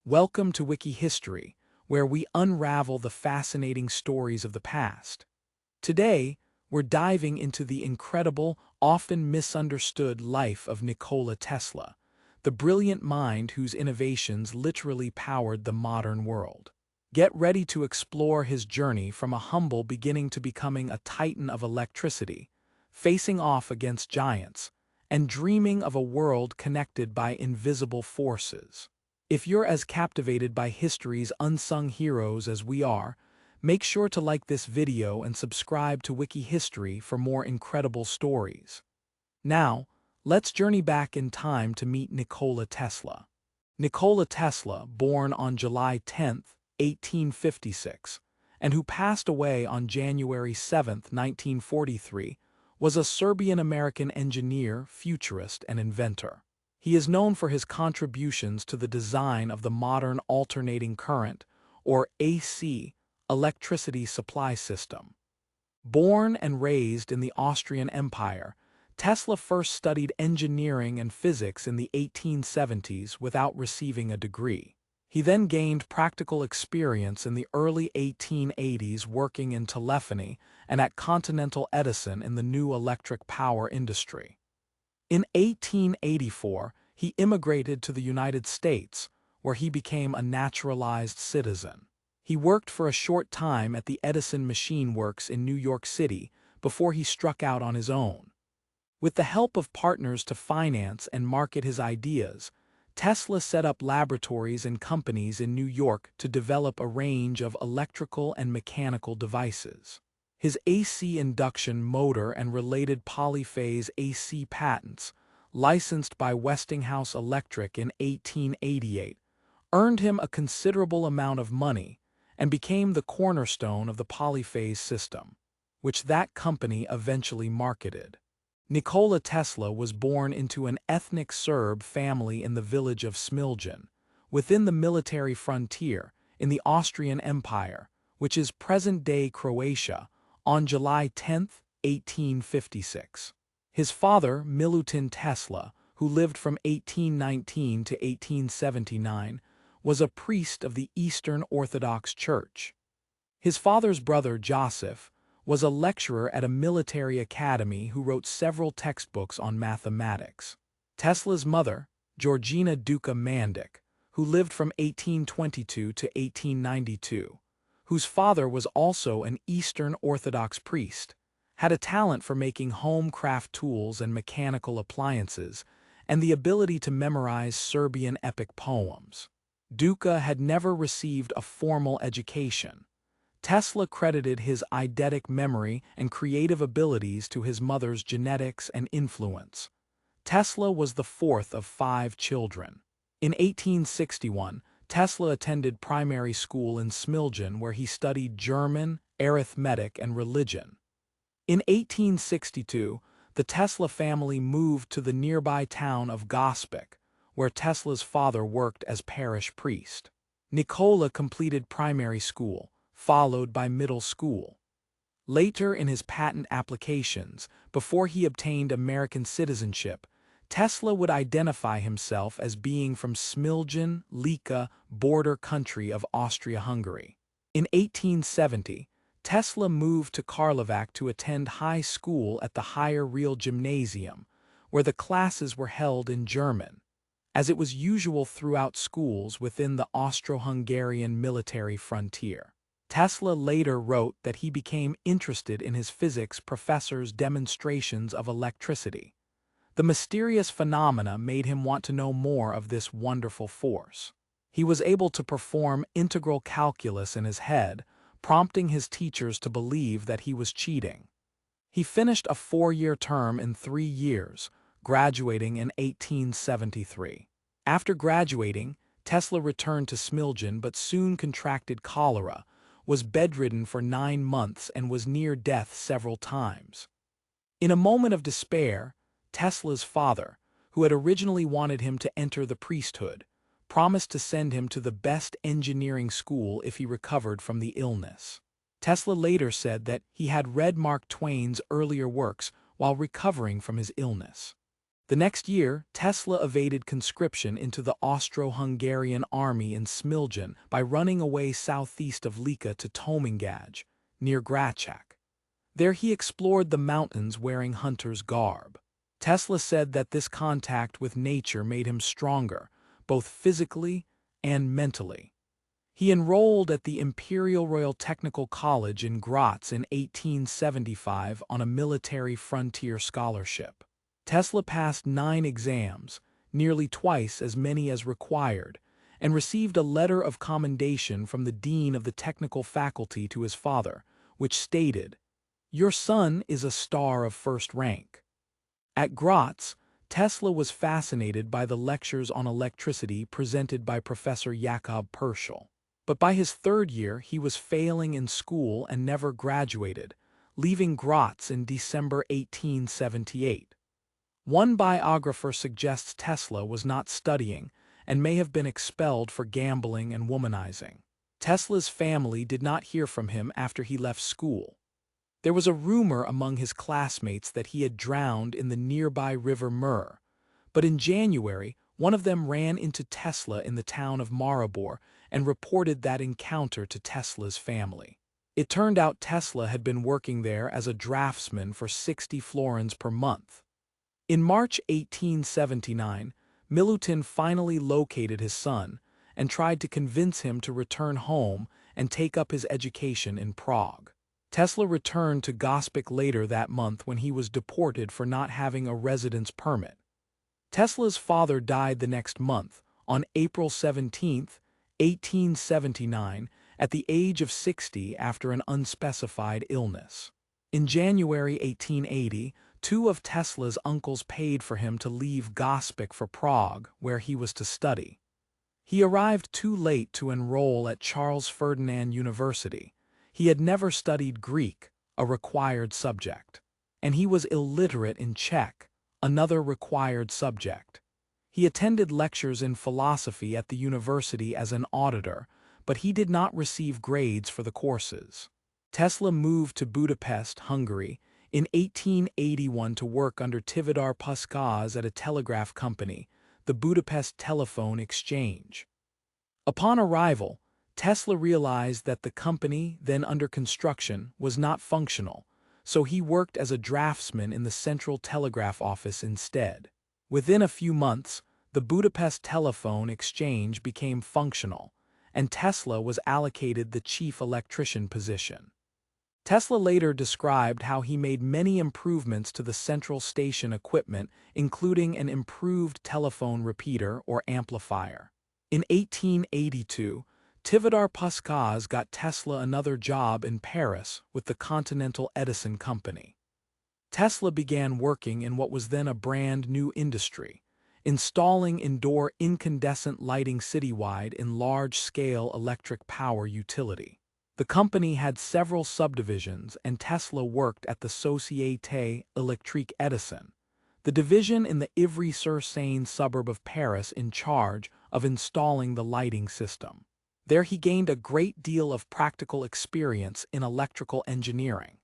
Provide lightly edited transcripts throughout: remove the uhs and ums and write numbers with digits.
Welcome to Wiki History, where we unravel the fascinating stories of the past. Today, we're diving into the incredible, often misunderstood life of Nikola Tesla, the brilliant mind whose innovations literally powered the modern world. Get ready to explore his journey from a humble beginning to becoming a titan of electricity, facing off against giants, and dreaming of a world connected by invisible forces. If you're as captivated by history's unsung heroes as we are, make sure to like this video and subscribe to Wiki History for more incredible stories. Now, let's journey back in time to meet Nikola Tesla. Nikola Tesla, born on July 10, 1856, and who passed away on January 7, 1943, was a Serbian-American engineer, futurist, and inventor. He is known for his contributions to the design of the modern alternating current, or AC, electricity supply system. Born and raised in the Austrian Empire, Tesla first studied engineering and physics in the 1870s without receiving a degree. He then gained practical experience in the early 1880s working in telephony and at Continental Edison in the new electric power industry. In 1884, he immigrated to the United States, where he became a naturalized citizen. He worked for a short time at the Edison Machine Works in New York City before he struck out on his own. With the help of partners to finance and market his ideas, Tesla set up laboratories and companies in New York to develop a range of electrical and mechanical devices. His AC induction motor and related polyphase AC patents, licensed by Westinghouse Electric in 1888, earned him a considerable amount of money and became the cornerstone of the polyphase system, which that company eventually marketed. Nikola Tesla was born into an ethnic Serb family in the village of Smiljan, within the military frontier in the Austrian Empire, which is present-day Croatia, on July 10, 1856. His father, Milutin Tesla, who lived from 1819 to 1879, was a priest of the Eastern Orthodox Church. His father's brother, Joseph, was a lecturer at a military academy who wrote several textbooks on mathematics. Tesla's mother, Georgina Duca Mandic, who lived from 1822 to 1892, whose father was also an Eastern Orthodox priest, had a talent for making home craft tools and mechanical appliances, and the ability to memorize Serbian epic poems. Duca had never received a formal education. Tesla credited his eidetic memory and creative abilities to his mother's genetics and influence. Tesla was the fourth of 5 children. In 1861, Tesla attended primary school in Smiljan where he studied German, arithmetic, and religion. In 1862, the Tesla family moved to the nearby town of Gospic, where Tesla's father worked as parish priest. Nikola completed primary school, followed by middle school. Later in his patent applications, before he obtained American citizenship, Tesla would identify himself as being from Smiljan, Lika, border country of Austria-Hungary. In 1870, Tesla moved to Karlovac to attend high school at the Higher Real Gymnasium, where the classes were held in German, as it was usual throughout schools within the Austro-Hungarian military frontier. Tesla later wrote that he became interested in his physics professor's demonstrations of electricity. The mysterious phenomena made him want to know more of this wonderful force. He was able to perform integral calculus in his head, prompting his teachers to believe that he was cheating. He finished a 4-year term in 3 years, graduating in 1873. After graduating, Tesla returned to Smiljan but soon contracted cholera, was bedridden for 9 months, and was near death several times. In a moment of despair, Tesla's father, who had originally wanted him to enter the priesthood, promised to send him to the best engineering school if he recovered from the illness. Tesla later said that he had read Mark Twain's earlier works while recovering from his illness. The next year, Tesla evaded conscription into the Austro-Hungarian army in Smiljan by running away southeast of Lika to Tomingaj, near Grachak. There he explored the mountains wearing hunter's garb. Tesla said that this contact with nature made him stronger, both physically and mentally. He enrolled at the Imperial Royal Technical College in Graz in 1875 on a military frontier scholarship. Tesla passed 9 exams, nearly twice as many as required, and received a letter of commendation from the dean of the technical faculty to his father, which stated, "Your son is a star of first rank." At Graz, Tesla was fascinated by the lectures on electricity presented by Professor Jakob Purcell. But by his 3rd year, he was failing in school and never graduated, leaving Graz in December 1878. One biographer suggests Tesla was not studying and may have been expelled for gambling and womanizing. Tesla's family did not hear from him after he left school. There was a rumor among his classmates that he had drowned in the nearby river Mur, but in January, one of them ran into Tesla in the town of Maribor and reported that encounter to Tesla's family. It turned out Tesla had been working there as a draftsman for 60 florins per month. In March 1879, Milutin finally located his son and tried to convince him to return home and take up his education in Prague. Tesla returned to Gospic later that month when he was deported for not having a residence permit. Tesla's father died the next month, on April 17, 1879, at the age of 60 after an unspecified illness. In January 1880, 2 of Tesla's uncles paid for him to leave Gospic for Prague, where he was to study. He arrived too late to enroll at Charles Ferdinand University. He had never studied Greek, a required subject, and he was illiterate in Czech, another required subject. He attended lectures in philosophy at the university as an auditor, but he did not receive grades for the courses. Tesla moved to Budapest, Hungary, in 1881 to work under Tivadar Puskás at a telegraph company, the Budapest Telephone Exchange. Upon arrival, Tesla realized that the company, then under construction, was not functional, so he worked as a draftsman in the Central Telegraph Office instead. Within a few months, the Budapest Telephone Exchange became functional, and Tesla was allocated the chief electrician position. Tesla later described how he made many improvements to the central station equipment, including an improved telephone repeater or amplifier. In 1882, Tivadar Puskás got Tesla another job in Paris with the Continental Edison Company. Tesla began working in what was then a brand new industry, installing indoor incandescent lighting citywide in large-scale electric power utility. The company had several subdivisions, and Tesla worked at the Société Électrique Edison, the division in the Ivry-sur-Seine suburb of Paris in charge of installing the lighting system. There he gained a great deal of practical experience in electrical engineering.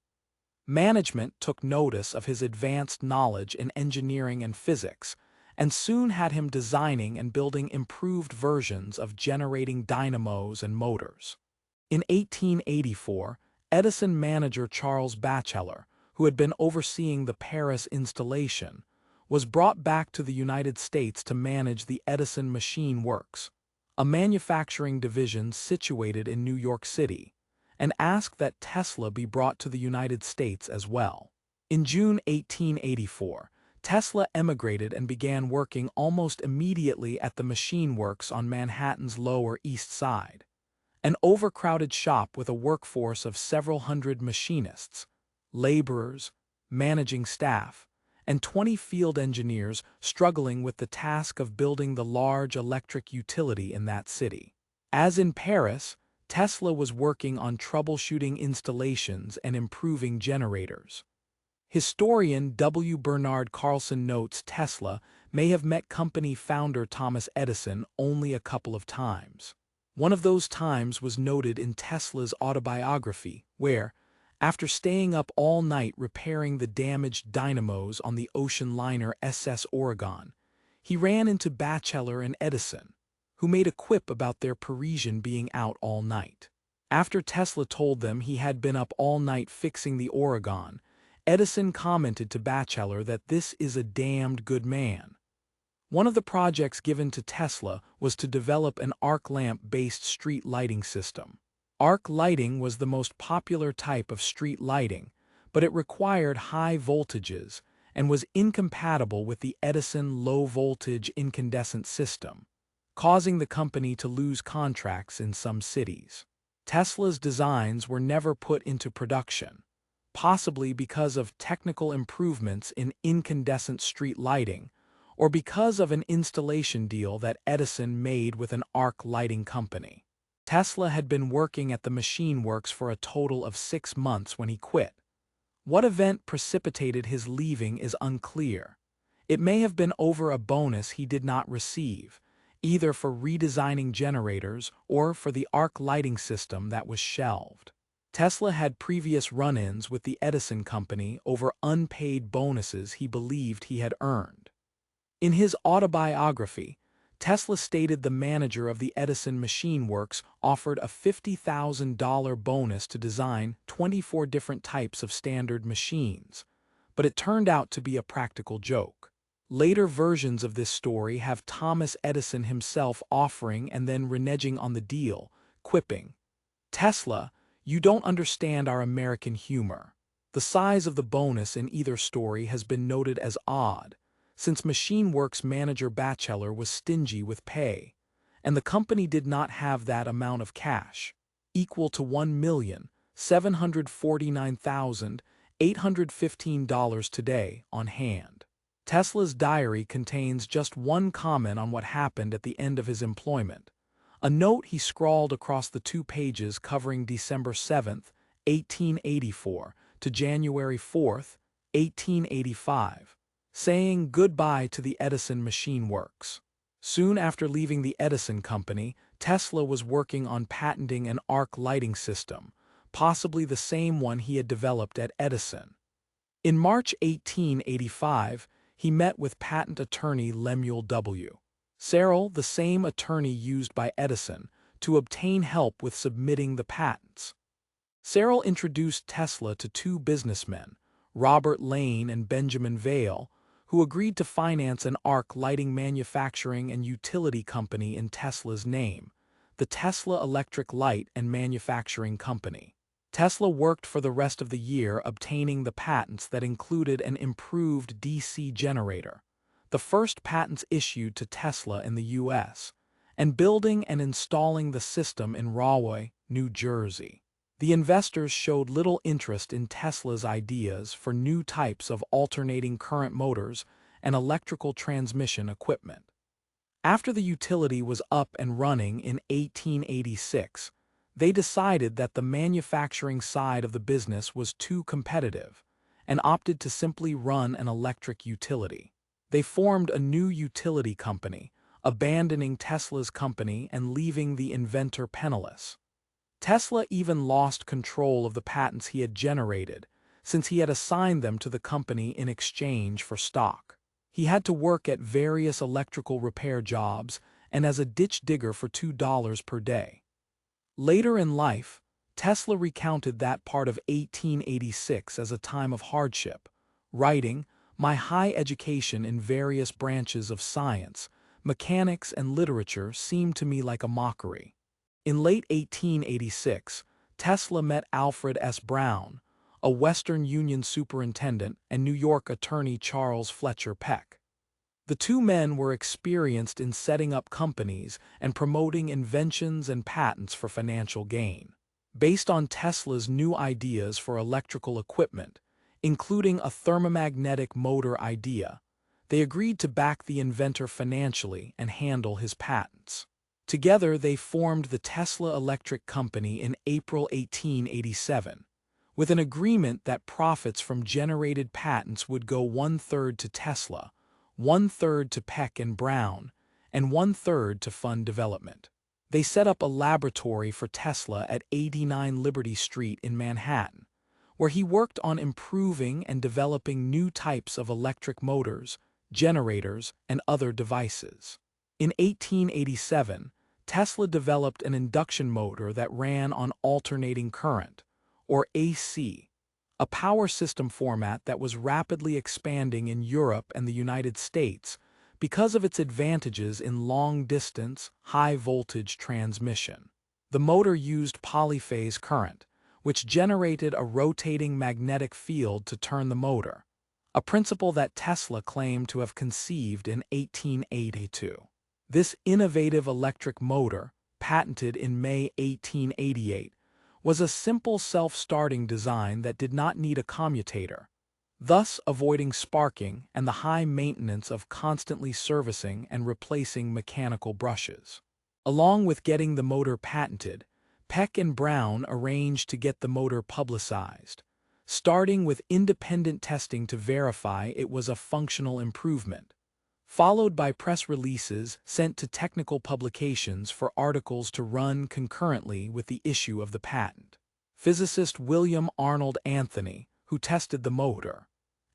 Management took notice of his advanced knowledge in engineering and physics, and soon had him designing and building improved versions of generating dynamos and motors. In 1884, Edison manager Charles Batchelor, who had been overseeing the Paris installation, was brought back to the United States to manage the Edison Machine Works, a manufacturing division situated in New York City, and asked that Tesla be brought to the United States as well. In June 1884, Tesla emigrated and began working almost immediately at the Machine Works on Manhattan's Lower East Side, an overcrowded shop with a workforce of several hundred machinists, laborers, managing staff, and 20 field engineers struggling with the task of building the large electric utility in that city. As in Paris, Tesla was working on troubleshooting installations and improving generators. Historian W. Bernard Carlson notes Tesla may have met company founder Thomas Edison only a couple of times. One of those times was noted in Tesla's autobiography, where, After staying up all night repairing the damaged dynamos on the ocean liner SS Oregon, he ran into Batchelor and Edison, who made a quip about their Parisian being out all night. After Tesla told them he had been up all night fixing the Oregon, Edison commented to Batchelor that this is a damned good man. One of the projects given to Tesla was to develop an arc lamp-based street lighting system. Arc lighting was the most popular type of street lighting, but it required high voltages and was incompatible with the Edison low-voltage incandescent system, causing the company to lose contracts in some cities. Tesla's designs were never put into production, possibly because of technical improvements in incandescent street lighting, or because of an installation deal that Edison made with an arc lighting company. Tesla had been working at the machine works for a total of 6 months when he quit. What event precipitated his leaving is unclear. It may have been over a bonus he did not receive, either for redesigning generators or for the arc lighting system that was shelved. Tesla had previous run-ins with the Edison company over unpaid bonuses he believed he had earned. In his autobiography, Tesla stated the manager of the Edison Machine Works offered a $50,000 bonus to design 24 different types of standard machines, but it turned out to be a practical joke. Later versions of this story have Thomas Edison himself offering and then reneging on the deal, quipping, "Tesla, you don't understand our American humor." The size of the bonus in either story has been noted as odd, since Machine Works manager Batchelor was stingy with pay, and the company did not have that amount of cash, equal to $1,749,815 today, on hand. Tesla's diary contains just one comment on what happened at the end of his employment, a note he scrawled across the 2 pages covering December 7, 1884 to January 4, 1885. Saying goodbye to the Edison Machine Works. Soon after leaving the Edison company, Tesla was working on patenting an arc lighting system, possibly the same one he had developed at Edison. In March 1885, he met with patent attorney Lemuel W. Serrell, the same attorney used by Edison, to obtain help with submitting the patents. Serrell introduced Tesla to 2 businessmen, Robert Lane and Benjamin Vail, who agreed to finance an arc lighting manufacturing and utility company in Tesla's name, the Tesla Electric Light and Manufacturing Company. Tesla worked for the rest of the year obtaining the patents that included an improved DC generator, the first patents issued to Tesla in the U.S., and building and installing the system in Rahway, New Jersey. The investors showed little interest in Tesla's ideas for new types of alternating current motors and electrical transmission equipment. After the utility was up and running in 1886, they decided that the manufacturing side of the business was too competitive and opted to simply run an electric utility. They formed a new utility company, abandoning Tesla's company and leaving the inventor penniless. Tesla even lost control of the patents he had generated, since he had assigned them to the company in exchange for stock. He had to work at various electrical repair jobs and as a ditch digger for $2 per day. Later in life, Tesla recounted that part of 1886 as a time of hardship, writing, "My high education in various branches of science, mechanics, and literature seemed to me like a mockery." In late 1886, Tesla met Alfred S. Brown, a Western Union superintendent, and New York attorney Charles Fletcher Peck. The 2 men were experienced in setting up companies and promoting inventions and patents for financial gain. Based on Tesla's new ideas for electrical equipment, including a thermomagnetic motor idea, they agreed to back the inventor financially and handle his patents. Together, they formed the Tesla Electric Company in April 1887, with an agreement that profits from generated patents would go 1/3 to Tesla, 1/3 to Peck and Brown, and 1/3 to fund development. They set up a laboratory for Tesla at 89 Liberty Street in Manhattan, where he worked on improving and developing new types of electric motors, generators, and other devices. In 1887, Tesla developed an induction motor that ran on alternating current, or AC, a power system format that was rapidly expanding in Europe and the United States because of its advantages in long-distance, high-voltage transmission. The motor used polyphase current, which generated a rotating magnetic field to turn the motor, a principle that Tesla claimed to have conceived in 1882. This innovative electric motor, patented in May 1888, was a simple self-starting design that did not need a commutator, thus avoiding sparking and the high maintenance of constantly servicing and replacing mechanical brushes. Along with getting the motor patented, Peck and Brown arranged to get the motor publicized, starting with independent testing to verify it was a functional improvement, followed by press releases sent to technical publications for articles to run concurrently with the issue of the patent. Physicist William Arnold Anthony, who tested the motor,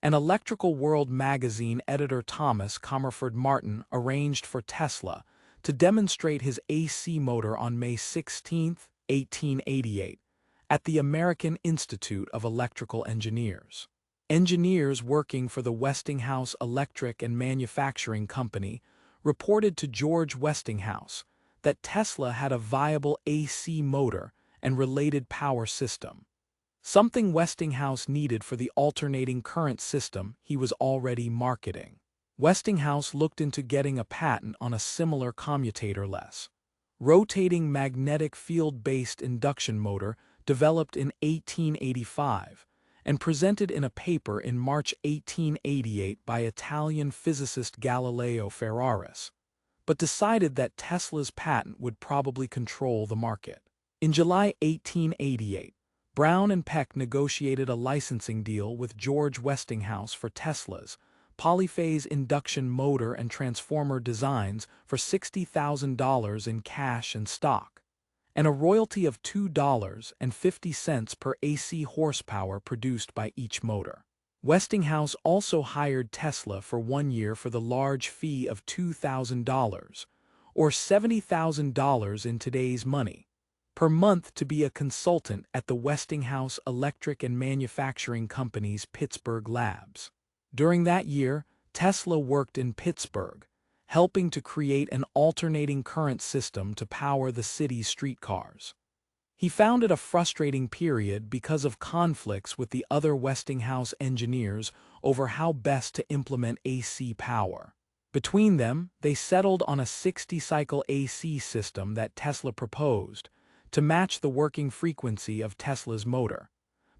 and Electrical World magazine editor Thomas Comerford Martin arranged for Tesla to demonstrate his AC motor on May 16, 1888, at the American Institute of Electrical Engineers. Engineers working for the Westinghouse Electric and Manufacturing Company reported to George Westinghouse that Tesla had a viable AC motor and related power system, something Westinghouse needed for the alternating current system he was already marketing. Westinghouse looked into getting a patent on a similar commutator-less, rotating magnetic field-based induction motor developed in 1885 and presented in a paper in March 1888 by Italian physicist Galileo Ferraris, but decided that Tesla's patent would probably control the market. In July 1888, Brown and Peck negotiated a licensing deal with George Westinghouse for Tesla's polyphase induction motor and transformer designs for $60,000 in cash and stock, and a royalty of $2.50 per AC horsepower produced by each motor. Westinghouse also hired Tesla for 1 year for the large fee of $2,000, or $70,000 in today's money, per month to be a consultant at the Westinghouse Electric and Manufacturing Company's Pittsburgh labs. During that year, Tesla worked in Pittsburgh, helping to create an alternating current system to power the city's streetcars. He found it a frustrating period because of conflicts with the other Westinghouse engineers over how best to implement AC power. Between them, they settled on a 60-cycle AC system that Tesla proposed to match the working frequency of Tesla's motor,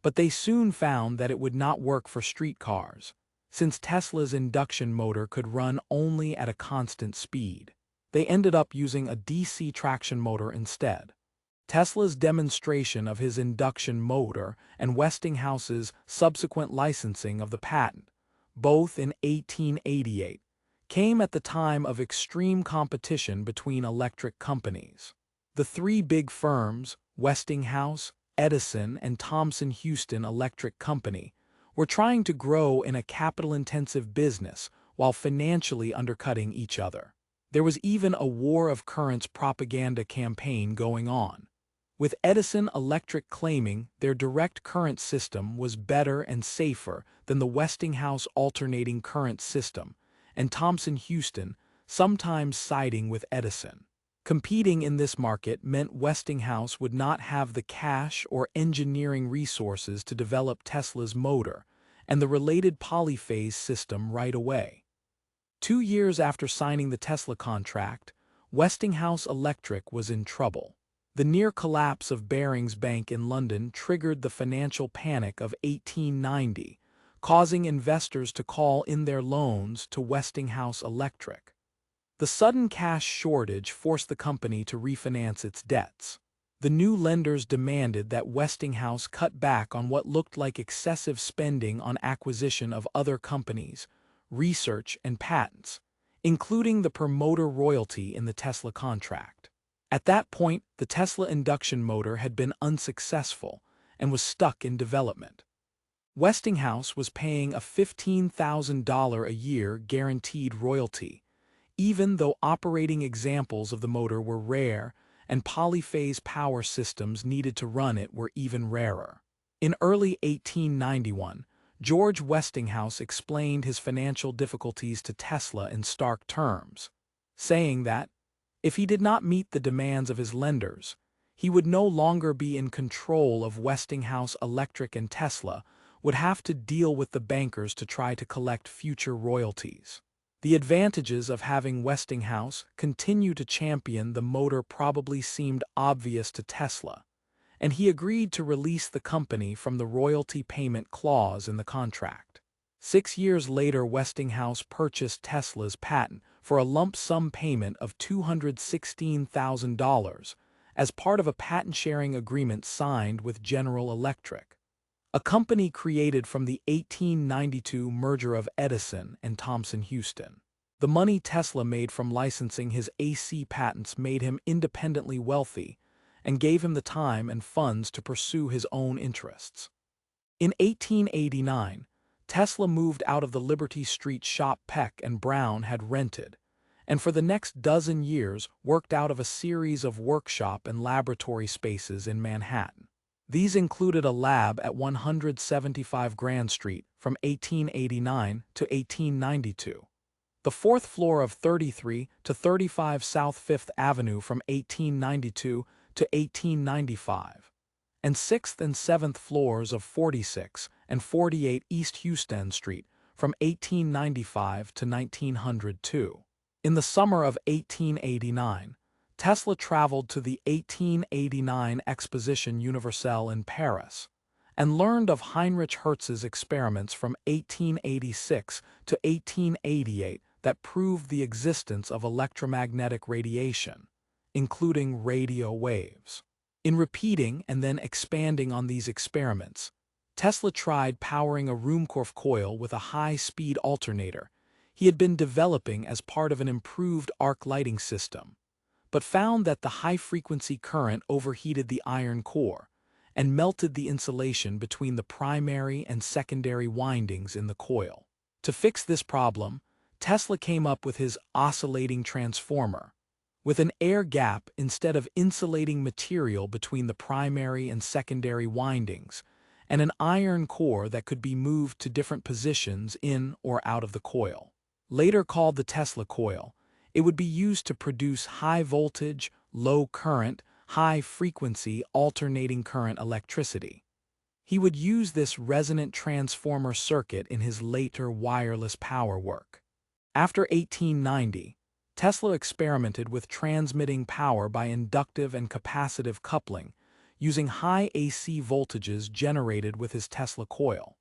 but they soon found that it would not work for streetcars, since Tesla's induction motor could run only at a constant speed. They ended up using a DC traction motor instead. Tesla's demonstration of his induction motor and Westinghouse's subsequent licensing of the patent, both in 1888, came at the time of extreme competition between electric companies. The three big firms, Westinghouse, Edison, and Thomson-Houston Electric Company, were trying to grow in a capital-intensive business while financially undercutting each other. There was even a war of currents propaganda campaign going on, with Edison Electric claiming their direct current system was better and safer than the Westinghouse alternating current system, and Thomson-Houston sometimes siding with Edison. Competing in this market meant Westinghouse would not have the cash or engineering resources to develop Tesla's motor and the related polyphase system right away. 2 years after signing the Tesla contract, Westinghouse Electric was in trouble. The near collapse of Barings Bank in London triggered the financial panic of 1890, causing investors to call in their loans to Westinghouse Electric. The sudden cash shortage forced the company to refinance its debts. The new lenders demanded that Westinghouse cut back on what looked like excessive spending on acquisition of other companies, research, and patents, including the per-motor royalty in the Tesla contract. At that point, the Tesla induction motor had been unsuccessful and was stuck in development. Westinghouse was paying a $15,000 a year guaranteed royalty, even though operating examples of the motor were rare and polyphase power systems needed to run it were even rarer. In early 1891, George Westinghouse explained his financial difficulties to Tesla in stark terms, saying that, if he did not meet the demands of his lenders, he would no longer be in control of Westinghouse Electric, and Tesla would have to deal with the bankers to try to collect future royalties. The advantages of having Westinghouse continue to champion the motor probably seemed obvious to Tesla, and he agreed to release the company from the royalty payment clause in the contract. 6 years later, Westinghouse purchased Tesla's patent for a lump sum payment of $216,000 as part of a patent-sharing agreement signed with General Electric, a company created from the 1892 merger of Edison and Thomson-Houston. The money Tesla made from licensing his AC patents made him independently wealthy and gave him the time and funds to pursue his own interests. In 1889, Tesla moved out of the Liberty Street shop Peck and Brown had rented, and for the next dozen years worked out of a series of workshop and laboratory spaces in Manhattan. These included a lab at 175 Grand Street from 1889 to 1892, the fourth floor of 33 to 35 South Fifth Avenue from 1892 to 1895, and 6th and 7th floors of 46 and 48 East Houston Street from 1895 to 1902. In the summer of 1889, Tesla traveled to the 1889 Exposition Universelle in Paris and learned of Heinrich Hertz's experiments from 1886 to 1888 that proved the existence of electromagnetic radiation, including radio waves. In repeating and then expanding on these experiments, Tesla tried powering a Ruhmkorff coil with a high-speed alternator he had been developing as part of an improved arc lighting system, but found that the high-frequency current overheated the iron core and melted the insulation between the primary and secondary windings in the coil. To fix this problem, Tesla came up with his oscillating transformer, with an air gap instead of insulating material between the primary and secondary windings, and an iron core that could be moved to different positions in or out of the coil. Later called the Tesla coil, it would be used to produce high-voltage, low-current, high-frequency alternating current electricity. He would use this resonant transformer circuit in his later wireless power work. After 1890, Tesla experimented with transmitting power by inductive and capacitive coupling, using high AC voltages generated with his Tesla coil.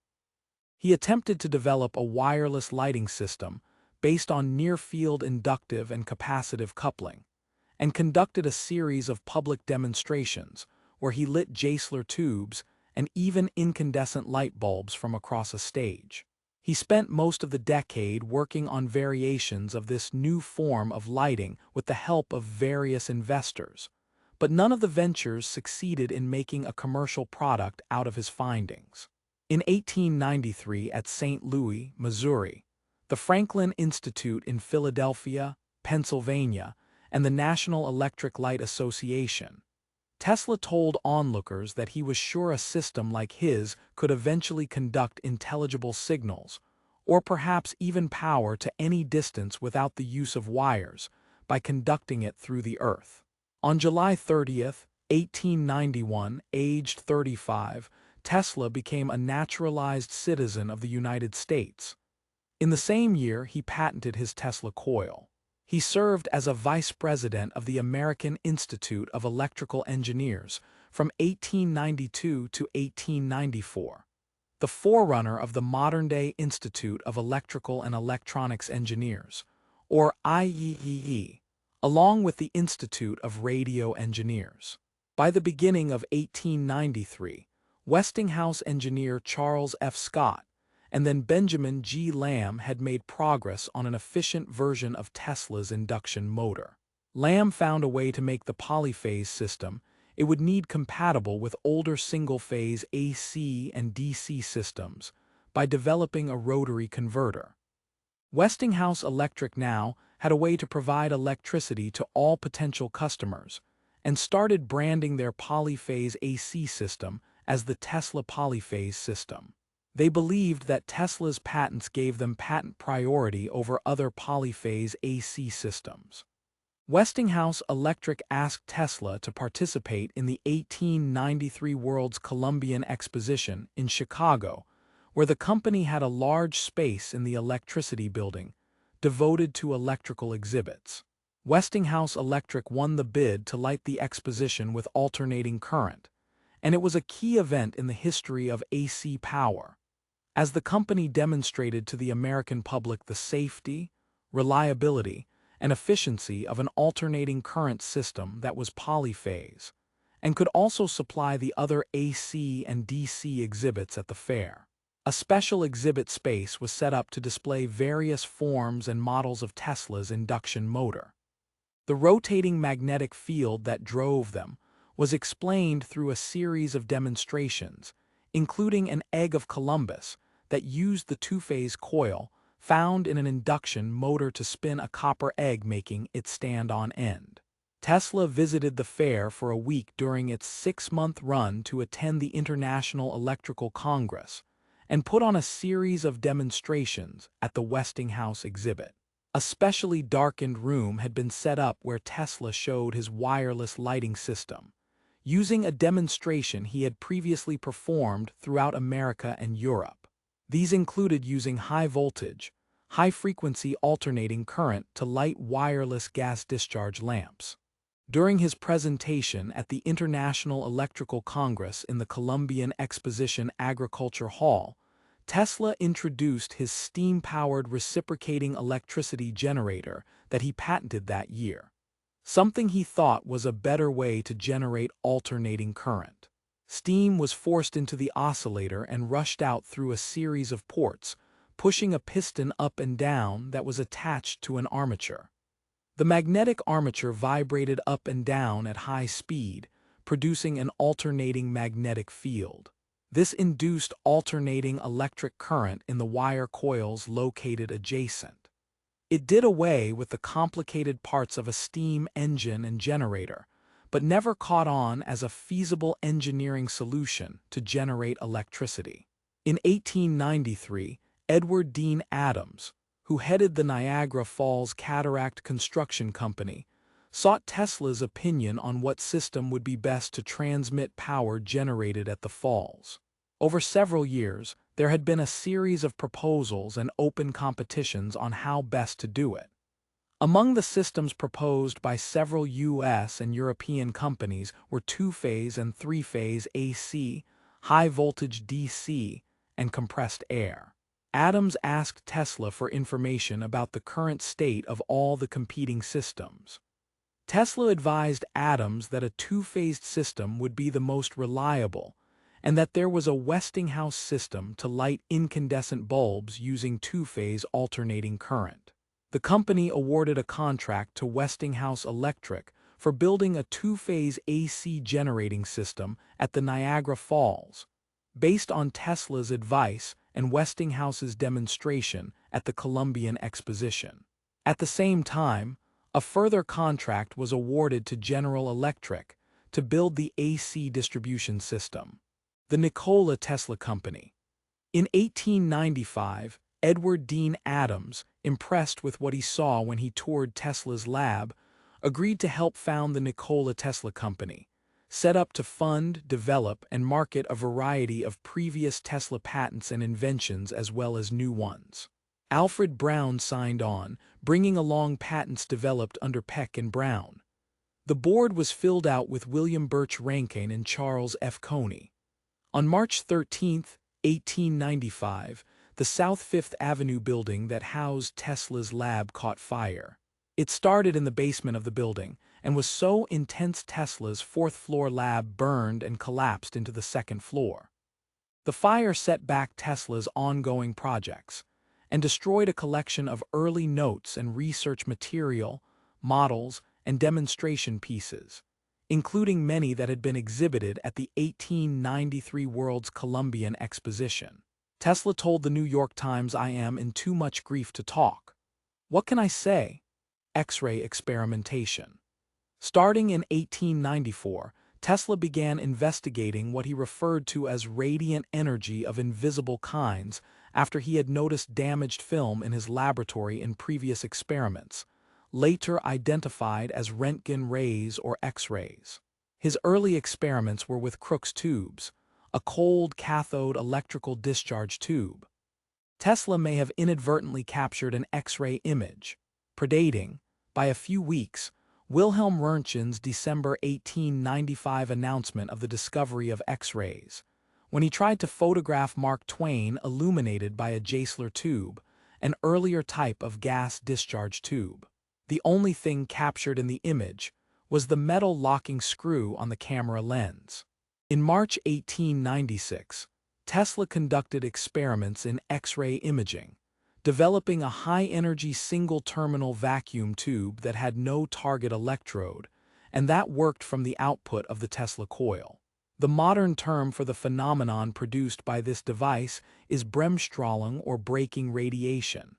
He attempted to develop a wireless lighting system based on near-field inductive and capacitive coupling, and conducted a series of public demonstrations where he lit Jaissler tubes and even incandescent light bulbs from across a stage. He spent most of the decade working on variations of this new form of lighting with the help of various investors, but none of the ventures succeeded in making a commercial product out of his findings. In 1893 at St. Louis, Missouri, the Franklin Institute in Philadelphia, Pennsylvania, and the National Electric Light Association, Tesla told onlookers that he was sure a system like his could eventually conduct intelligible signals, or perhaps even power to any distance without the use of wires, by conducting it through the earth. On July 30, 1891, aged 35, Tesla became a naturalized citizen of the United States. In the same year, he patented his Tesla coil. He served as a vice president of the American Institute of Electrical Engineers from 1892 to 1894, the forerunner of the modern-day Institute of Electrical and Electronics Engineers, or IEEE, along with the Institute of Radio Engineers. By the beginning of 1893, Westinghouse engineer Charles F. Scott and then Benjamin G. Lamb had made progress on an efficient version of Tesla's induction motor. Lamb found a way to make the polyphase system, it would need compatible with older single-phase AC and DC systems by developing a rotary converter. Westinghouse Electric now had a way to provide electricity to all potential customers and started branding their polyphase AC system as the Tesla polyphase system. They believed that Tesla's patents gave them patent priority over other polyphase AC systems. Westinghouse Electric asked Tesla to participate in the 1893 World's Columbian Exposition in Chicago, where the company had a large space in the Electricity Building, devoted to electrical exhibits. Westinghouse Electric won the bid to light the exposition with alternating current, and it was a key event in the history of AC power, as the company demonstrated to the American public the safety, reliability, and efficiency of an alternating current system that was polyphase, and could also supply the other AC and DC exhibits at the fair. A special exhibit space was set up to display various forms and models of Tesla's induction motor. The rotating magnetic field that drove them was explained through a series of demonstrations, including an egg of Columbus that used the two-phase coil found in an induction motor to spin a copper egg, making it stand on end. Tesla visited the fair for a week during its 6-month run to attend the International Electrical Congress and put on a series of demonstrations at the Westinghouse exhibit. A specially darkened room had been set up where Tesla showed his wireless lighting system, using a demonstration he had previously performed throughout America and Europe. These included using high-voltage, high-frequency alternating current to light wireless gas discharge lamps. During his presentation at the International Electrical Congress in the Columbian Exposition Agriculture Hall, Tesla introduced his steam-powered reciprocating electricity generator that he patented that year, something he thought was a better way to generate alternating current. Steam was forced into the oscillator and rushed out through a series of ports, pushing a piston up and down that was attached to an armature. The magnetic armature vibrated up and down at high speed, producing an alternating magnetic field. This induced alternating electric current in the wire coils located adjacent. It did away with the complicated parts of a steam engine and generator, but never caught on as a feasible engineering solution to generate electricity. In 1893, Edward Dean Adams, who headed the Niagara Falls Cataract Construction Company, sought Tesla's opinion on what system would be best to transmit power generated at the falls. Over several years, there had been a series of proposals and open competitions on how best to do it. Among the systems proposed by several U.S. and European companies were two-phase and three-phase AC, high-voltage DC, and compressed air. Adams asked Tesla for information about the current state of all the competing systems. Tesla advised Adams that a two-phased system would be the most reliable, and that there was a Westinghouse system to light incandescent bulbs using two-phase alternating current. The company awarded a contract to Westinghouse Electric for building a two-phase AC generating system at the Niagara Falls, based on Tesla's advice and Westinghouse's demonstration at the Columbian Exposition. At the same time, a further contract was awarded to General Electric to build the AC distribution system. The Nikola Tesla Company. In 1895, Edward Dean Adams, impressed with what he saw when he toured Tesla's lab, agreed to help found the Nikola Tesla Company, set up to fund, develop, and market a variety of previous Tesla patents and inventions as well as new ones. Alfred Brown signed on, bringing along patents developed under Peck and Brown. The board was filled out with William Birch Rankine and Charles F. Coney. On March 13, 1895, the South Fifth Avenue building that housed Tesla's lab caught fire. It started in the basement of the building and was so intense Tesla's fourth-floor lab burned and collapsed into the second floor. The fire set back Tesla's ongoing projects and destroyed a collection of early notes and research material, models, and demonstration pieces, including many that had been exhibited at the 1893 World's Columbian Exposition. Tesla told the New York Times, "I am in too much grief to talk. What can I say?" X-ray experimentation. Starting in 1894, Tesla began investigating what he referred to as radiant energy of invisible kinds after he had noticed damaged film in his laboratory in previous experiments, later identified as Röntgen rays or X-rays. His early experiments were with Crookes tubes, a cold cathode electrical discharge tube. Tesla may have inadvertently captured an X-ray image, predating, by a few weeks, Wilhelm Röntgen's December 1895 announcement of the discovery of X-rays, when he tried to photograph Mark Twain illuminated by a Jaissler tube, an earlier type of gas discharge tube. The only thing captured in the image was the metal locking screw on the camera lens. In March 1896, Tesla conducted experiments in X-ray imaging, developing a high-energy single-terminal vacuum tube that had no target electrode, and that worked from the output of the Tesla coil. The modern term for the phenomenon produced by this device is Bremsstrahlung or braking radiation.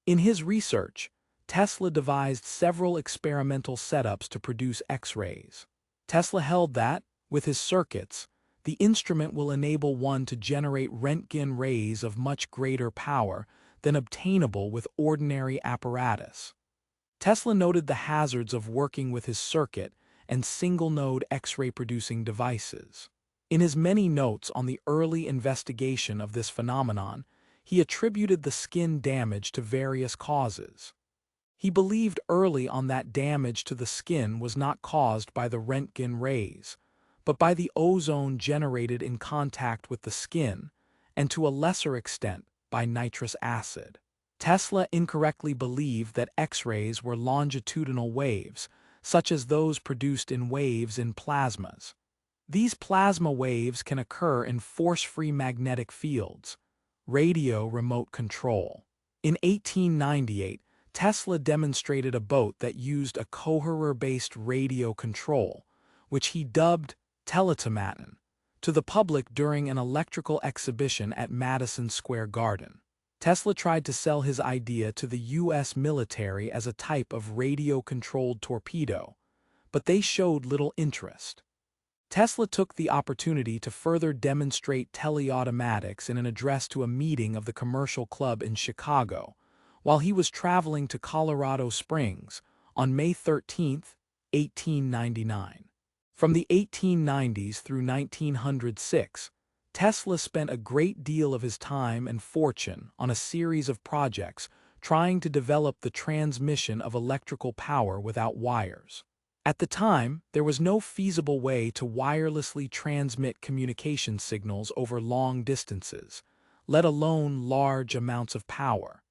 In his research, Tesla devised several experimental setups to produce X-rays. Tesla held that, with his circuits, the instrument will enable one to generate Röntgen rays of much greater power than obtainable with ordinary apparatus. Tesla noted the hazards of working with his circuit and single-node X-ray producing devices. In his many notes on the early investigation of this phenomenon, he attributed the skin damage to various causes. He believed early on that damage to the skin was not caused by the Röntgen rays, but by the ozone generated in contact with the skin, and to a lesser extent by nitrous acid. Tesla incorrectly believed that X-rays were longitudinal waves, such as those produced in waves in plasmas. These plasma waves can occur in force-free magnetic fields, radio remote control. In 1898, Tesla demonstrated a boat that used a coherer-based radio control, which he dubbed Teletomaten, to the public during an electrical exhibition at Madison Square Garden. Tesla tried to sell his idea to the U.S. military as a type of radio-controlled torpedo, but they showed little interest. Tesla took the opportunity to further demonstrate teleautomatics in an address to a meeting of the Commercial Club in Chicago, while he was traveling to Colorado Springs on May 13, 1899. From the 1890s through 1906, Tesla spent a great deal of his time and fortune on a series of projects trying to develop the transmission of electrical power without wires. At the time, there was no feasible way to wirelessly transmit communication signals over long distances, let alone large amounts of power.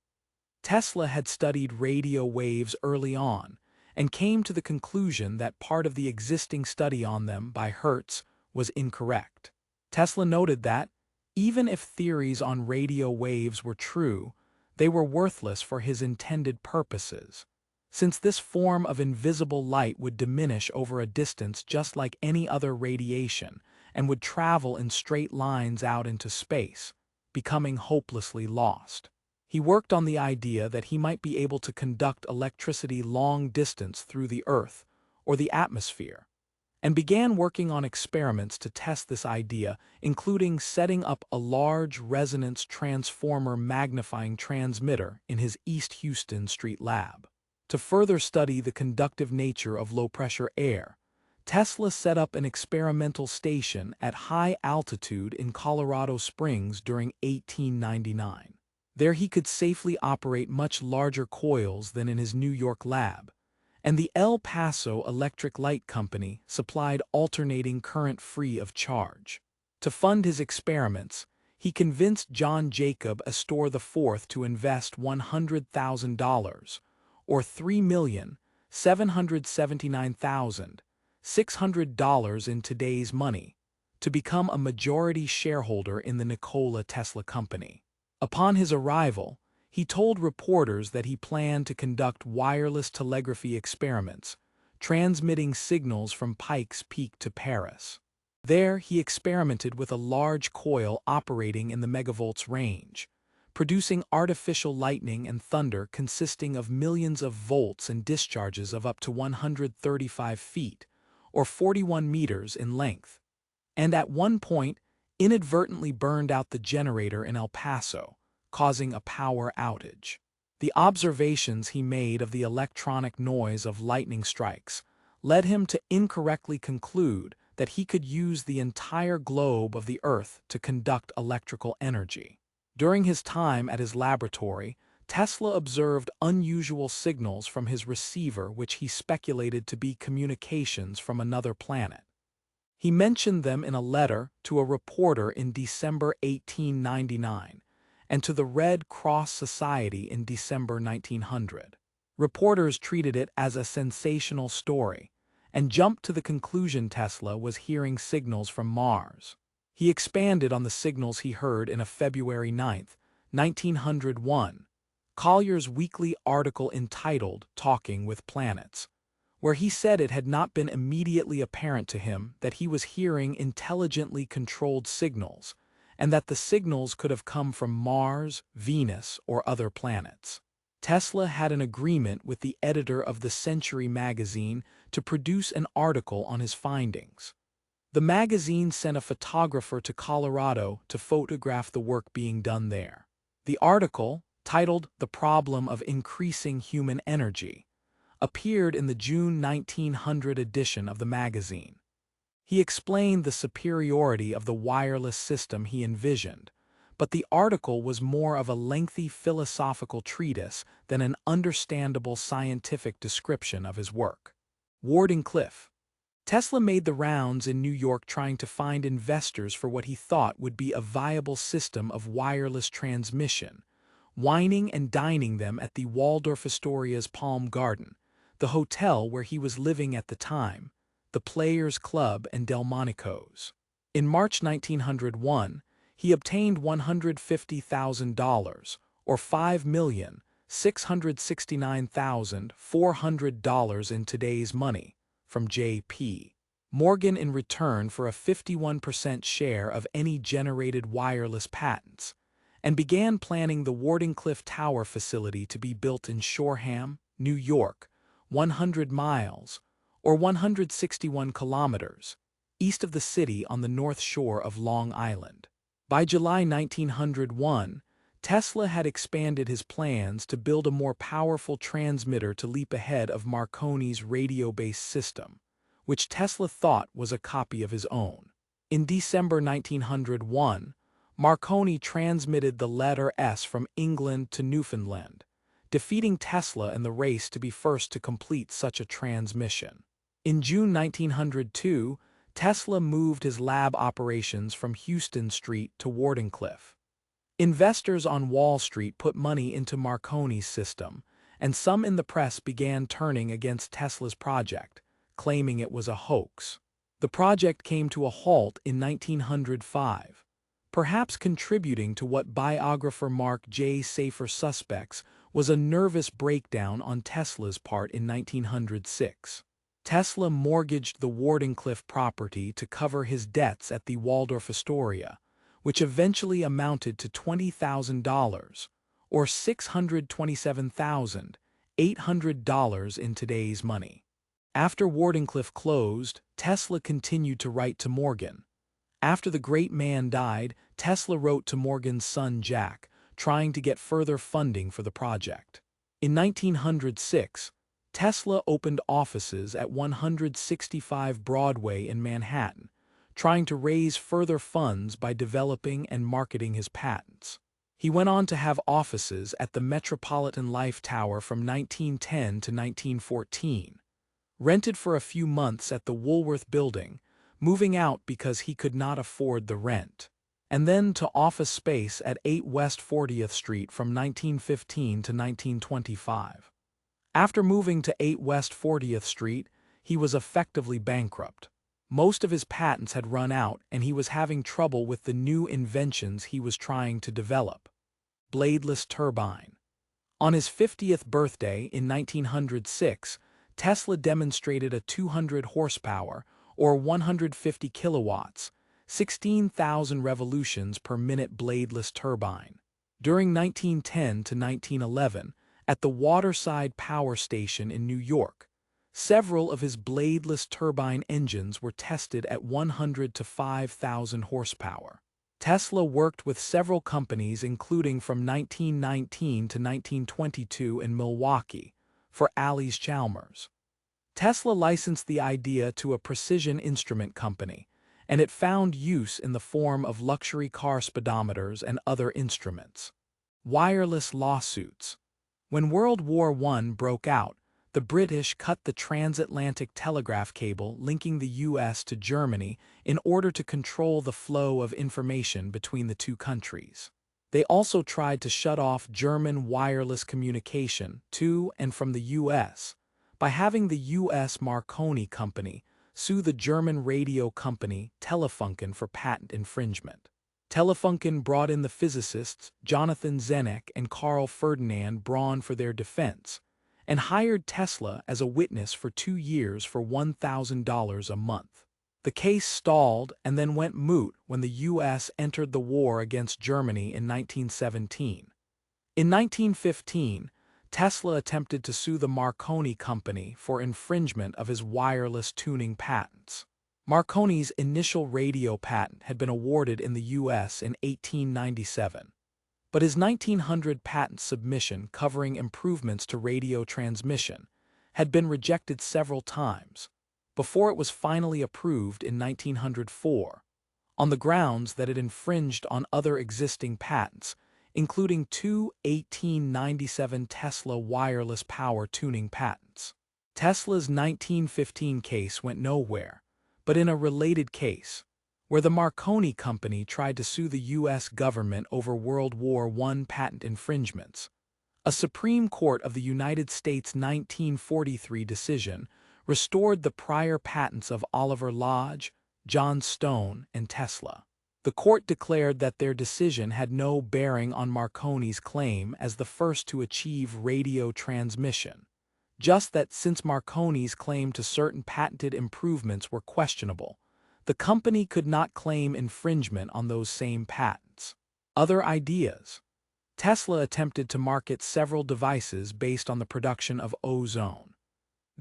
Tesla had studied radio waves early on, and came to the conclusion that part of the existing study on them by Hertz was incorrect. Tesla noted that, even if theories on radio waves were true, they were worthless for his intended purposes, since this form of invisible light would diminish over a distance just like any other radiation and would travel in straight lines out into space, becoming hopelessly lost. He worked on the idea that he might be able to conduct electricity long distance through the Earth or the atmosphere, and began working on experiments to test this idea, including setting up a large resonance transformer magnifying transmitter in his East Houston Street lab. To further study the conductive nature of low-pressure air, Tesla set up an experimental station at high altitude in Colorado Springs during 1899. There he could safely operate much larger coils than in his New York lab, and the El Paso Electric Light Company supplied alternating current free of charge. To fund his experiments, he convinced John Jacob Astor IV to invest $100,000, or $3,779,600 in today's money, to become a majority shareholder in the Nikola Tesla Company. Upon his arrival, he told reporters that he planned to conduct wireless telegraphy experiments, transmitting signals from Pikes Peak to Paris. There, he experimented with a large coil operating in the megavolts range, producing artificial lightning and thunder consisting of millions of volts and discharges of up to 135 feet, or 41 meters in length. And at one point, inadvertently burned out the generator in El Paso, causing a power outage. The observations he made of the electronic noise of lightning strikes led him to incorrectly conclude that he could use the entire globe of the Earth to conduct electrical energy. During his time at his laboratory, Tesla observed unusual signals from his receiver which he speculated to be communications from another planet. He mentioned them in a letter to a reporter in December 1899 and to the Red Cross Society in December 1900. Reporters treated it as a sensational story and jumped to the conclusion Tesla was hearing signals from Mars. He expanded on the signals he heard in a February 9, 1901, Collier's weekly article entitled Talking with Planets, where he said it had not been immediately apparent to him that he was hearing intelligently controlled signals, and that the signals could have come from Mars, Venus, or other planets. Tesla had an agreement with the editor of the Century magazine to produce an article on his findings. The magazine sent a photographer to Colorado to photograph the work being done there. The article, titled The Problem of Increasing Human Energy, appeared in the June 1900 edition of the magazine. He explained the superiority of the wireless system he envisioned, but the article was more of a lengthy philosophical treatise than an understandable scientific description of his work. Wardenclyffe. Tesla made the rounds in New York trying to find investors for what he thought would be a viable system of wireless transmission, wining and dining them at the Waldorf Astoria's Palm Garden, the hotel where he was living at the time, the Players Club and Delmonico's. In March 1901, he obtained $150,000, or $5,669,400 in today's money, from J.P. Morgan in return for a 51% share of any generated wireless patents, and began planning the Wardenclyffe Tower facility to be built in Shoreham, New York, 100 miles, or 161 kilometers, east of the city on the north shore of Long Island. By July 1901, Tesla had expanded his plans to build a more powerful transmitter to leap ahead of Marconi's radio-based system, which Tesla thought was a copy of his own. In December 1901, Marconi transmitted the letter S from England to Newfoundland, defeating Tesla in the race to be first to complete such a transmission. In June 1902, Tesla moved his lab operations from Houston Street to Wardenclyffe. Investors on Wall Street put money into Marconi's system, and some in the press began turning against Tesla's project, claiming it was a hoax. The project came to a halt in 1905, perhaps contributing to what biographer Mark J. Safer suspects was a nervous breakdown on Tesla's part in 1906. Tesla mortgaged the Wardenclyffe property to cover his debts at the Waldorf Astoria, which eventually amounted to $20,000, or $627,800 in today's money. After Wardenclyffe closed, Tesla continued to write to Morgan. After the great man died, Tesla wrote to Morgan's son Jack, trying to get further funding for the project. In 1906, Tesla opened offices at 165 Broadway in Manhattan, trying to raise further funds by developing and marketing his patents. He went on to have offices at the Metropolitan Life Tower from 1910 to 1914, rented for a few months at the Woolworth Building, moving out because he could not afford the rent, and then to office space at 8 West 40th Street from 1915 to 1925. After moving to 8 West 40th Street, he was effectively bankrupt. Most of his patents had run out and he was having trouble with the new inventions he was trying to develop. Bladeless turbine. On his 50th birthday in 1906, Tesla demonstrated a 200 horsepower, or 150 kilowatts, 16,000 revolutions per minute bladeless turbine. During 1910 to 1911, at the Waterside Power Station in New York, several of his bladeless turbine engines were tested at 100 to 5,000 horsepower. Tesla worked with several companies including from 1919 to 1922 in Milwaukee for Allis-Chalmers. Tesla licensed the idea to a precision instrument company, and it found use in the form of luxury car speedometers and other instruments. Wireless lawsuits. When World War I broke out, the British cut the transatlantic telegraph cable linking the U.S. to Germany in order to control the flow of information between the two countries. They also tried to shut off German wireless communication to and from the U.S. by having the U.S. Marconi Company sue the German radio company Telefunken for patent infringement. Telefunken brought in the physicists Jonathan Zenneck and Carl Ferdinand Braun for their defense, and hired Tesla as a witness for 2 years for $1,000 a month. The case stalled and then went moot when the U.S. entered the war against Germany in 1917. In 1915, Tesla attempted to sue the Marconi Company for infringement of his wireless tuning patents. Marconi's initial radio patent had been awarded in the U.S. in 1897. But his 1900 patent submission covering improvements to radio transmission had been rejected several times before it was finally approved in 1904, on the grounds that it infringed on other existing patents, including 2 1897 Tesla wireless power tuning patents. Tesla's 1915 case went nowhere, but in a related case, where the Marconi Company tried to sue the U.S. government over World War I patent infringements, a Supreme Court of the United States 1943 decision restored the prior patents of Oliver Lodge, John Stone, and Tesla. The court declared that their decision had no bearing on Marconi's claim as the first to achieve radio transmission, just that since Marconi's claim to certain patented improvements were questionable, the company could not claim infringement on those same patents. Other ideas. Tesla attempted to market several devices based on the production of ozone.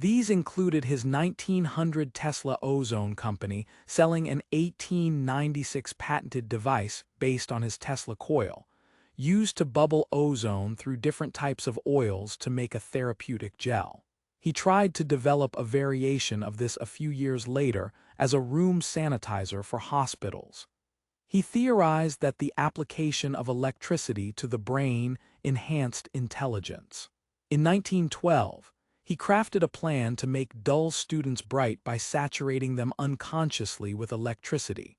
These included his 1900 Tesla Ozone Company selling an 1896 patented device based on his Tesla coil, used to bubble ozone through different types of oils to make a therapeutic gel. He tried to develop a variation of this a few years later as a room sanitizer for hospitals. He theorized that the application of electricity to the brain enhanced intelligence. In 1912, he crafted a plan to make dull students bright by saturating them unconsciously with electricity,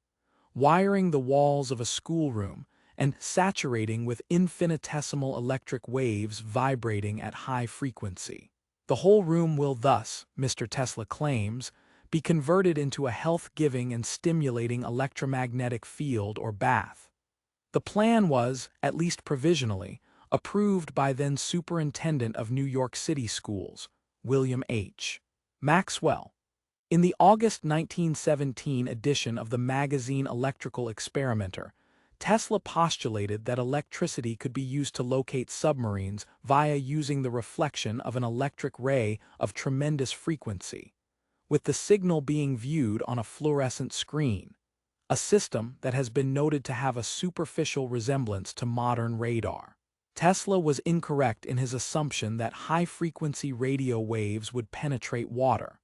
wiring the walls of a schoolroom, and saturating with infinitesimal electric waves vibrating at high frequency. The whole room will thus, Mr. Tesla claims, be converted into a health-giving and stimulating electromagnetic field or bath. The plan was, at least provisionally, approved by then Superintendent of New York City Schools, William H. Maxwell. In the August 1917 edition of the magazine Electrical Experimenter, Tesla postulated that electricity could be used to locate submarines via using the reflection of an electric ray of tremendous frequency, with the signal being viewed on a fluorescent screen, a system that has been noted to have a superficial resemblance to modern radar. Tesla was incorrect in his assumption that high-frequency radio waves would penetrate water.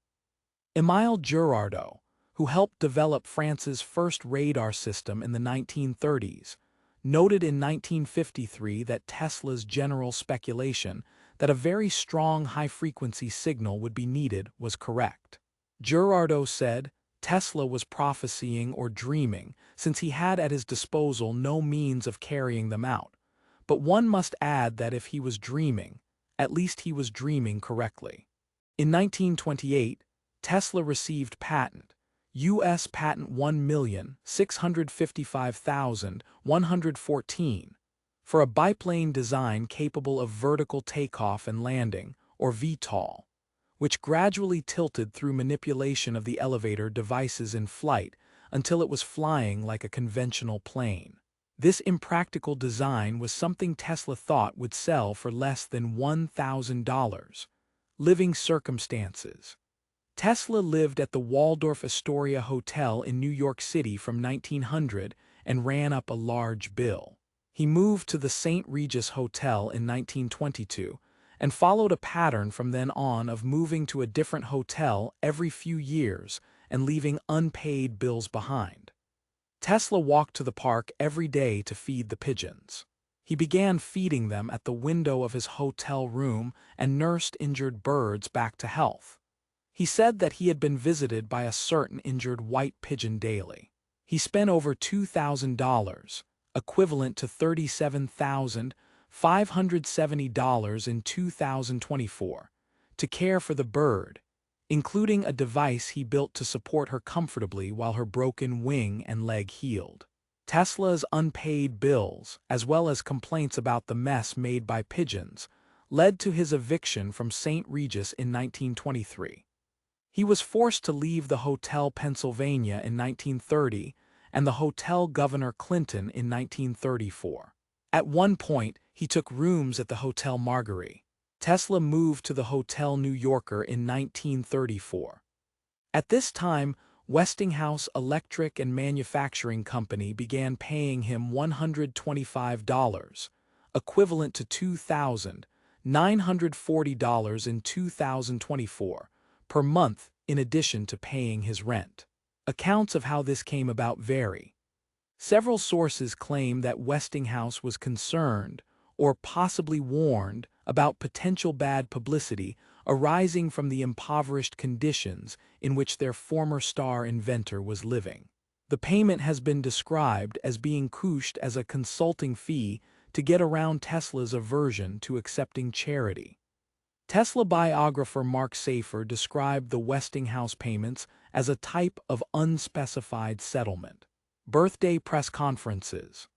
Émile Girardot, who helped develop France's first radar system in the 1930s, noted in 1953 that Tesla's general speculation that a very strong high-frequency signal would be needed was correct. Girardot said Tesla was prophesying or dreaming since he had at his disposal no means of carrying them out, but one must add that if he was dreaming, at least he was dreaming correctly. In 1928, Tesla received patent, U.S. Patent 1,655,114, for a biplane design capable of vertical takeoff and landing, or VTOL, which gradually tilted through manipulation of the elevator devices in flight until it was flying like a conventional plane. This impractical design was something Tesla thought would sell for less than $1,000. Living circumstances. Tesla lived at the Waldorf Astoria Hotel in New York City from 1900 and ran up a large bill. He moved to the St. Regis Hotel in 1922 and followed a pattern from then on of moving to a different hotel every few years and leaving unpaid bills behind. Tesla walked to the park every day to feed the pigeons. He began feeding them at the window of his hotel room and nursed injured birds back to health. He said that he had been visited by a certain injured white pigeon daily. He spent over $2,000, equivalent to $37,570 in 2024, to care for the bird, including a device he built to support her comfortably while her broken wing and leg healed. Tesla's unpaid bills, as well as complaints about the mess made by pigeons, led to his eviction from St. Regis in 1923. He was forced to leave the Hotel Pennsylvania in 1930 and the Hotel Governor Clinton in 1934. At one point, he took rooms at the Hotel Marguerite. Tesla moved to the Hotel New Yorker in 1934. At this time, Westinghouse Electric and Manufacturing Company began paying him $125, equivalent to $2,940 in 2024, per month in addition to paying his rent. Accounts of how this came about vary. Several sources claim that Westinghouse was concerned, or possibly warned, about potential bad publicity arising from the impoverished conditions in which their former star inventor was living. The payment has been described as being couched as a consulting fee to get around Tesla's aversion to accepting charity. Tesla biographer Mark Safer described the Westinghouse payments as a type of unspecified settlement. Birthday press conferences.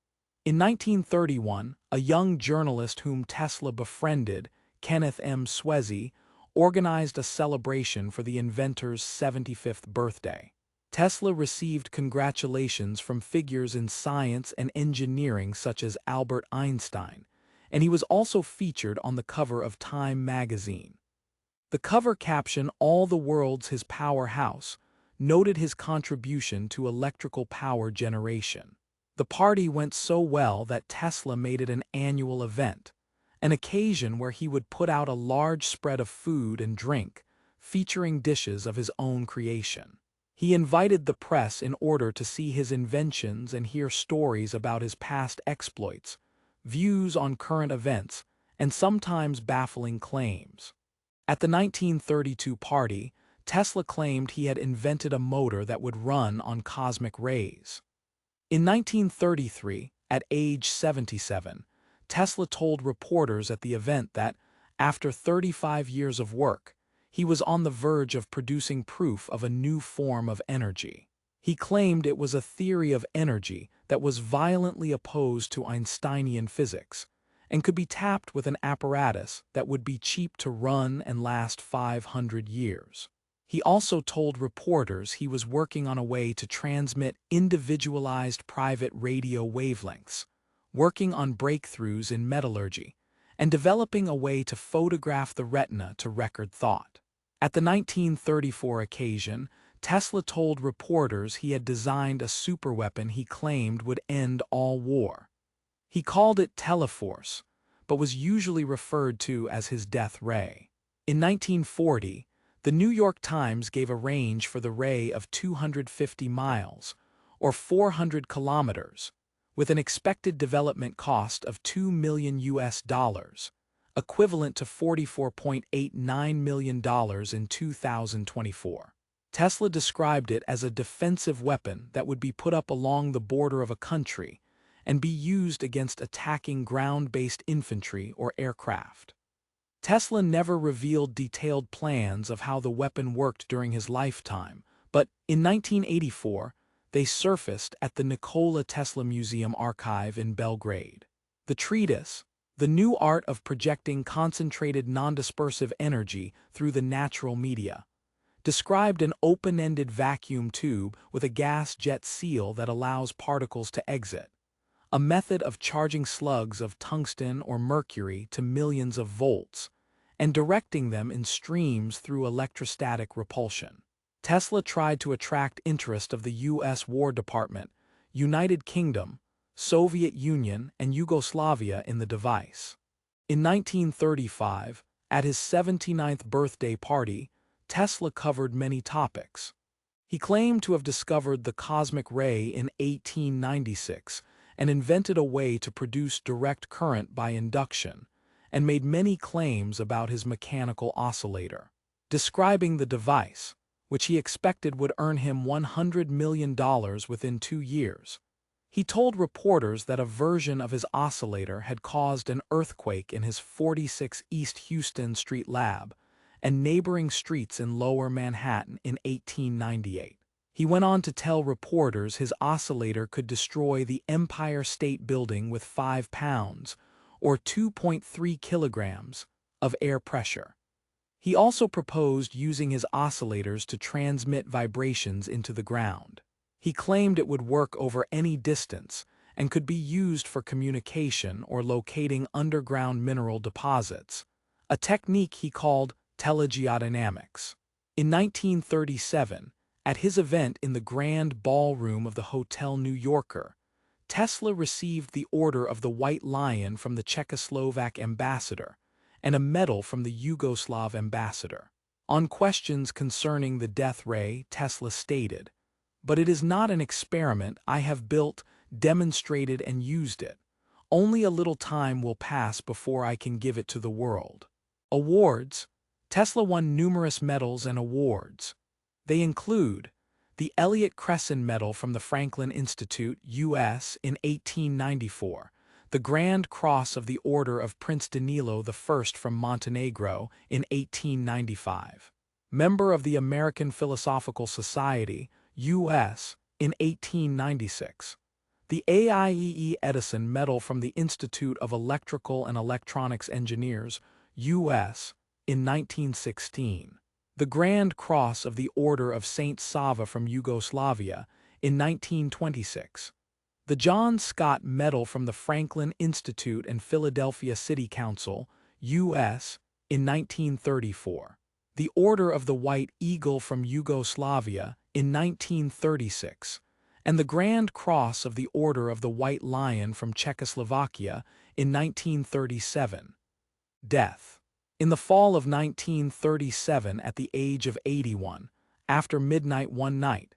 In 1931, a young journalist whom Tesla befriended, Kenneth M. Swezey, organized a celebration for the inventor's 75th birthday. Tesla received congratulations from figures in science and engineering such as Albert Einstein, and he was also featured on the cover of Time magazine. The cover caption, "All the World's His Powerhouse," noted his contribution to electrical power generation. The party went so well that Tesla made it an annual event, an occasion where he would put out a large spread of food and drink, featuring dishes of his own creation. He invited the press in order to see his inventions and hear stories about his past exploits, views on current events, and sometimes baffling claims. At the 1932 party, Tesla claimed he had invented a motor that would run on cosmic rays. In 1933, at age 77, Tesla told reporters at the event that, after 35 years of work, he was on the verge of producing proof of a new form of energy. He claimed it was a theory of energy that was violently opposed to Einsteinian physics, and could be tapped with an apparatus that would be cheap to run and last 500 years. He also told reporters he was working on a way to transmit individualized private radio wavelengths, working on breakthroughs in metallurgy, and developing a way to photograph the retina to record thought. At the 1934 occasion, Tesla told reporters he had designed a superweapon he claimed would end all war. He called it Teleforce, but was usually referred to as his death ray. In 1940, the New York Times gave a range for the ray of 250 miles, or 400 kilometers, with an expected development cost of $2 million, equivalent to $44.89 million in 2024. Tesla described it as a defensive weapon that would be put up along the border of a country and be used against attacking ground-based infantry or aircraft. Tesla never revealed detailed plans of how the weapon worked during his lifetime, but in 1984, they surfaced at the Nikola Tesla Museum archive in Belgrade. The treatise, The New Art of Projecting Concentrated Non-Dispersive Energy Through the Natural Media, described an open-ended vacuum tube with a gas jet seal that allows particles to exit, a method of charging slugs of tungsten or mercury to millions of volts, and directing them in streams through electrostatic repulsion. Tesla tried to attract interest of the U.S. War Department, United Kingdom, Soviet Union, and Yugoslavia in the device. In 1935, at his 79th birthday party, Tesla covered many topics. He claimed to have discovered the cosmic ray in 1896 and invented a way to produce direct current by induction, and made many claims about his mechanical oscillator. Describing the device, which he expected would earn him $100 million within 2 years, he told reporters that a version of his oscillator had caused an earthquake in his 46 East Houston Street lab and neighboring streets in Lower Manhattan in 1898. He went on to tell reporters his oscillator could destroy the Empire State Building with 5 pounds, or 2.3 kilograms, of air pressure. He also proposed using his oscillators to transmit vibrations into the ground. He claimed it would work over any distance and could be used for communication or locating underground mineral deposits, a technique he called telegeodynamics. In 1937, at his event in the Grand Ballroom of the Hotel New Yorker, Tesla received the Order of the White Lion from the Czechoslovak ambassador and a medal from the Yugoslav ambassador. On questions concerning the death ray, Tesla stated, "But it is not an experiment I have built, demonstrated, and used it. Only a little time will pass before I can give it to the world." Awards. Tesla won numerous medals and awards. They include the Elliott Cresson Medal from the Franklin Institute, U.S. in 1894, the Grand Cross of the Order of Prince Danilo I from Montenegro in 1895, member of the American Philosophical Society, U.S. in 1896, the AIEE Edison Medal from the Institute of Electrical and Electronics Engineers, U.S. in 1916, the Grand Cross of the Order of St. Sava from Yugoslavia in 1926, the John Scott Medal from the Franklin Institute and Philadelphia City Council, U.S., in 1934, the Order of the White Eagle from Yugoslavia in 1936, and the Grand Cross of the Order of the White Lion from Czechoslovakia in 1937. Death. In the fall of 1937, at the age of 81, after midnight one night,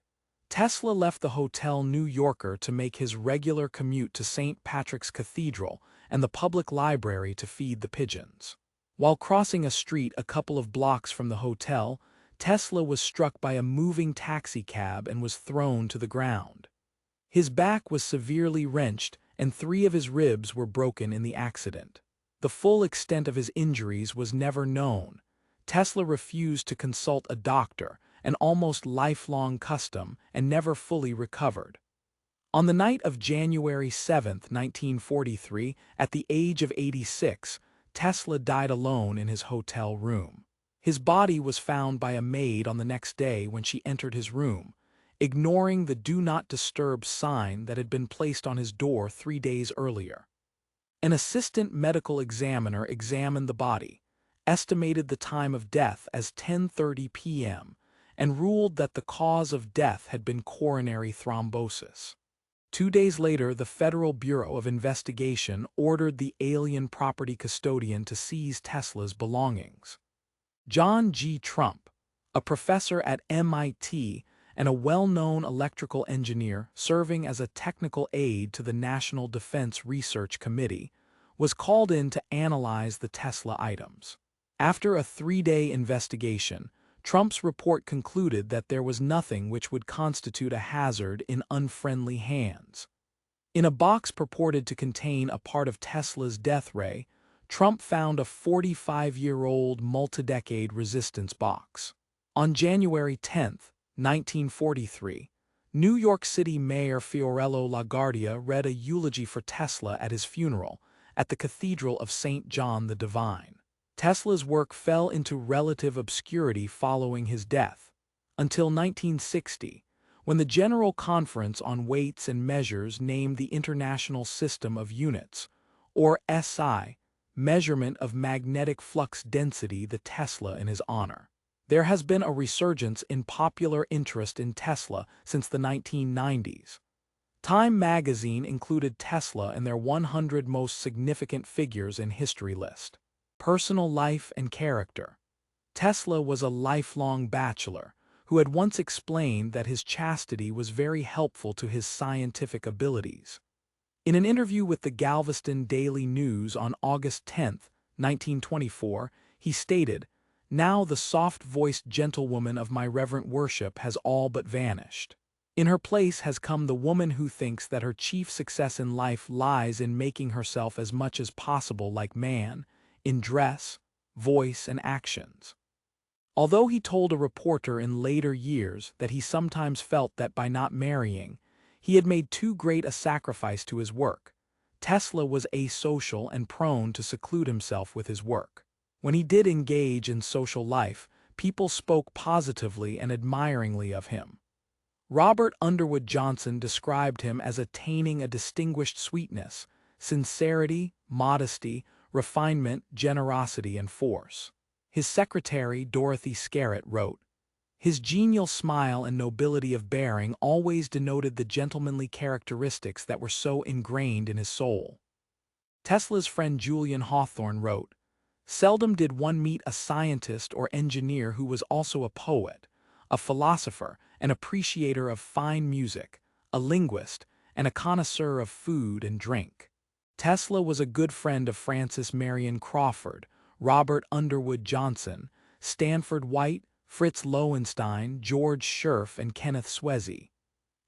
Tesla left the Hotel New Yorker to make his regular commute to St. Patrick's Cathedral and the public library to feed the pigeons. While crossing a street a couple of blocks from the hotel, Tesla was struck by a moving taxicab and was thrown to the ground. His back was severely wrenched and 3 of his ribs were broken in the accident. The full extent of his injuries was never known. Tesla refused to consult a doctor, an almost lifelong custom, and never fully recovered. On the night of January 7, 1943, at the age of 86, Tesla died alone in his hotel room. His body was found by a maid on the next day when she entered his room, ignoring the "Do Not Disturb" sign that had been placed on his door 3 days earlier. An assistant medical examiner examined the body, estimated the time of death as 10:30 p.m., and ruled that the cause of death had been coronary thrombosis. 2 days later, the Federal Bureau of Investigation ordered the alien property custodian to seize Tesla's belongings. John G. Trump, a professor at MIT and a well-known electrical engineer serving as a technical aide to the National Defense Research Committee, was called in to analyze the Tesla items. After a 3-day investigation, Trump's report concluded that there was nothing which would constitute a hazard in unfriendly hands. In a box purported to contain a part of Tesla's death ray, Trump found a 45-year-old multi-decade resistance box. On January 10, 1943, New York City Mayor Fiorello LaGuardia read a eulogy for Tesla at his funeral, at the Cathedral of St. John the Divine. Tesla's work fell into relative obscurity following his death, until 1960, when the General Conference on Weights and Measures named the International System of Units, or SI, measurement of magnetic flux density the Tesla in his honor. There has been a resurgence in popular interest in Tesla since the 1990s. Time magazine included Tesla in their 100 most significant figures in history list. Personal life and character. Tesla was a lifelong bachelor who had once explained that his chastity was very helpful to his scientific abilities. In an interview with the Galveston Daily News on August 10, 1924, he stated, "Now the soft-voiced gentlewoman of my reverent worship has all but vanished. In her place has come the woman who thinks that her chief success in life lies in making herself as much as possible like man, in dress, voice, and actions." Although he told a reporter in later years that he sometimes felt that by not marrying, he had made too great a sacrifice to his work, Tesla was asocial and prone to seclude himself with his work. When he did engage in social life, people spoke positively and admiringly of him. Robert Underwood Johnson described him as attaining a distinguished sweetness, sincerity, modesty, refinement, generosity, and force. His secretary, Dorothy Scarrett, wrote, "His genial smile and nobility of bearing always denoted the gentlemanly characteristics that were so ingrained in his soul." Tesla's friend Julian Hawthorne wrote, "Seldom did one meet a scientist or engineer who was also a poet, a philosopher, an appreciator of fine music, a linguist, and a connoisseur of food and drink." Tesla was a good friend of Francis Marion Crawford, Robert Underwood Johnson, Stanford White, Fritz Lowenstein, George Scherf, and Kenneth Swezey.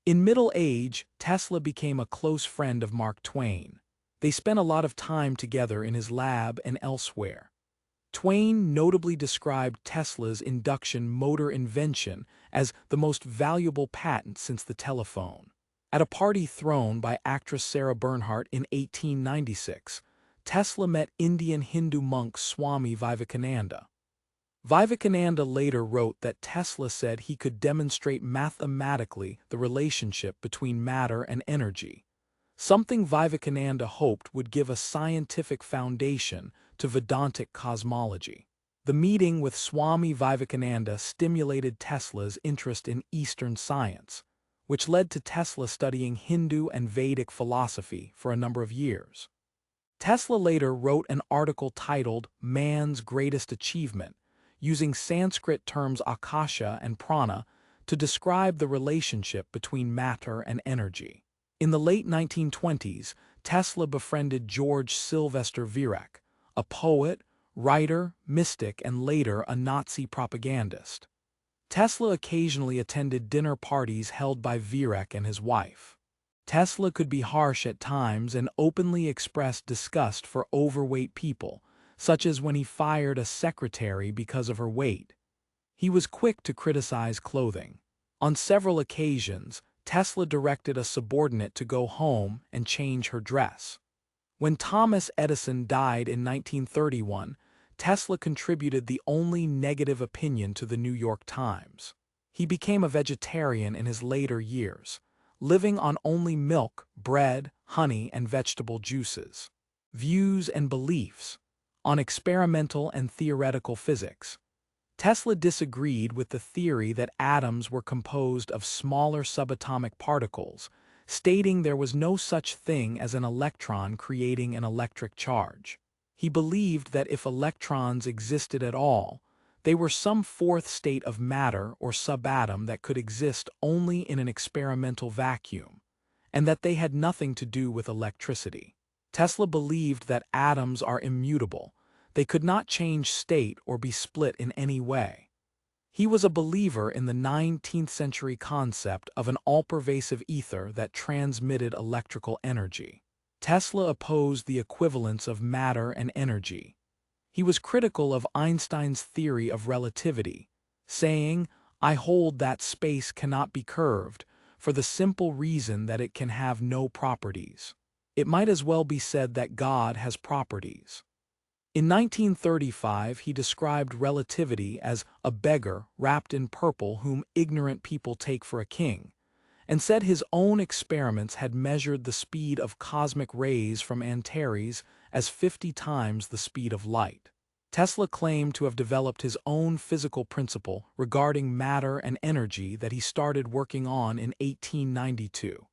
In middle age, Tesla became a close friend of Mark Twain. They spent a lot of time together in his lab and elsewhere. Twain notably described Tesla's induction motor invention as the most valuable patent since the telephone. At a party thrown by actress Sarah Bernhardt in 1896, Tesla met Indian Hindu monk Swami Vivekananda. Vivekananda later wrote that Tesla said he could demonstrate mathematically the relationship between matter and energy, something Vivekananda hoped would give a scientific foundation to Vedantic cosmology. The meeting with Swami Vivekananda stimulated Tesla's interest in Eastern science, which led to Tesla studying Hindu and Vedic philosophy for a number of years. Tesla later wrote an article titled "Man's Greatest Achievement," using Sanskrit terms akasha and prana to describe the relationship between matter and energy. In the late 1920s, Tesla befriended George Sylvester Viereck, a poet, writer, mystic, and later a Nazi propagandist. Tesla occasionally attended dinner parties held by Viereck and his wife. Tesla could be harsh at times and openly expressed disgust for overweight people, such as when he fired a secretary because of her weight. He was quick to criticize clothing. On several occasions, Tesla directed a subordinate to go home and change her dress. When Thomas Edison died in 1931, Tesla contributed the only negative opinion to the New York Times. He became a vegetarian in his later years, living on only milk, bread, honey, and vegetable juices. Views and beliefs. On experimental and theoretical physics, Tesla disagreed with the theory that atoms were composed of smaller subatomic particles, stating there was no such thing as an electron creating an electric charge. He believed that if electrons existed at all, they were some fourth state of matter or subatom that could exist only in an experimental vacuum, and that they had nothing to do with electricity. Tesla believed that atoms are immutable. They could not change state or be split in any way. He was a believer in the 19th century concept of an all-pervasive ether that transmitted electrical energy. Tesla opposed the equivalence of matter and energy. He was critical of Einstein's theory of relativity, saying, "I hold that space cannot be curved, for the simple reason that it can have no properties." It might as well be said that God has properties. In 1935, he described relativity as a beggar wrapped in purple whom ignorant people take for a king, and said his own experiments had measured the speed of cosmic rays from Antares as 50 times the speed of light. Tesla claimed to have developed his own physical principle regarding matter and energy that he started working on in 1892.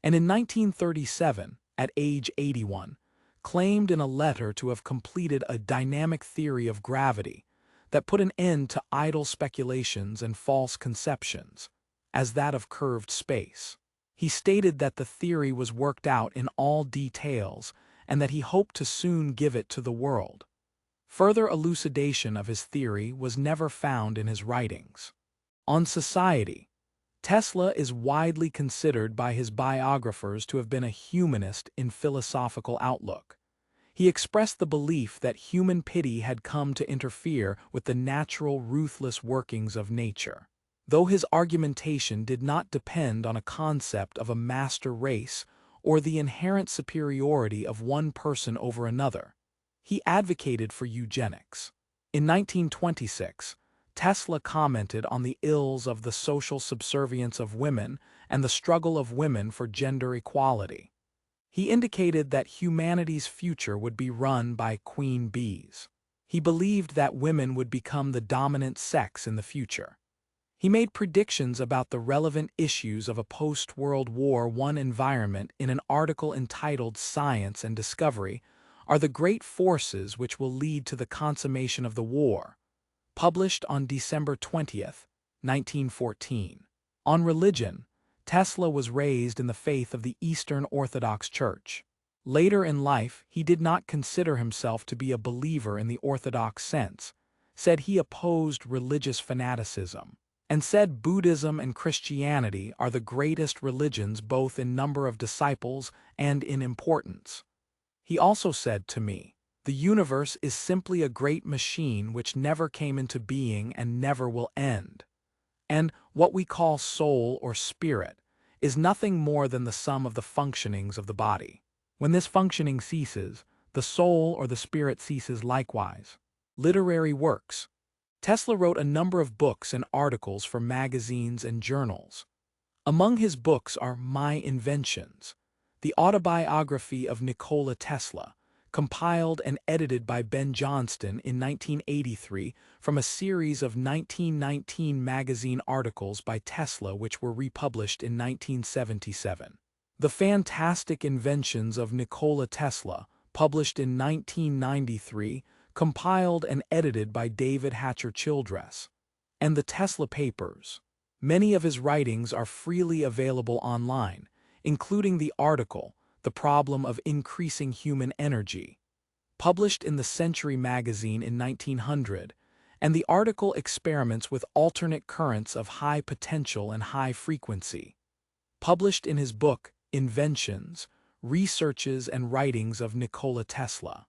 And in 1937, at age 81, claimed in a letter to have completed a dynamic theory of gravity that put an end to idle speculations and false conceptions, as that of curved space. He stated that the theory was worked out in all details and that he hoped to soon give it to the world. Further elucidation of his theory was never found in his writings. On society, Tesla is widely considered by his biographers to have been a humanist in philosophical outlook. He expressed the belief that human pity had come to interfere with the natural, ruthless workings of nature. Though his argumentation did not depend on a concept of a master race or the inherent superiority of one person over another, he advocated for eugenics. In 1926, Tesla commented on the ills of the social subservience of women and the struggle of women for gender equality. He indicated that humanity's future would be run by queen bees. He believed that women would become the dominant sex in the future. He made predictions about the relevant issues of a post-World War I environment in an article entitled "Science and Discovery Are the Great Forces Which Will Lead to the Consummation of the War," published on December 20th, 1914. On religion, Tesla was raised in the faith of the Eastern Orthodox Church. Later in life, he did not consider himself to be a believer in the Orthodox sense, said he opposed religious fanaticism, and said Buddhism and Christianity are the greatest religions both in number of disciples and in importance. He also said to me, "The universe is simply a great machine which never came into being and never will end. And what we call soul or spirit is nothing more than the sum of the functionings of the body. When this functioning ceases, the soul or the spirit ceases likewise." Literary works. Tesla wrote a number of books and articles for magazines and journals. Among his books are My Inventions, the autobiography of Nikola Tesla, compiled and edited by Ben Johnston in 1983 from a series of 1919 magazine articles by Tesla which were republished in 1977. The Fantastic Inventions of Nikola Tesla, published in 1993, compiled and edited by David Hatcher Childress, and the Tesla Papers. Many of his writings are freely available online, including the article, The Problem of Increasing Human Energy, published in the Century magazine in 1900, and the article Experiments with Alternate Currents of High Potential and High Frequency, published in his book Inventions, Researches and Writings of Nikola Tesla.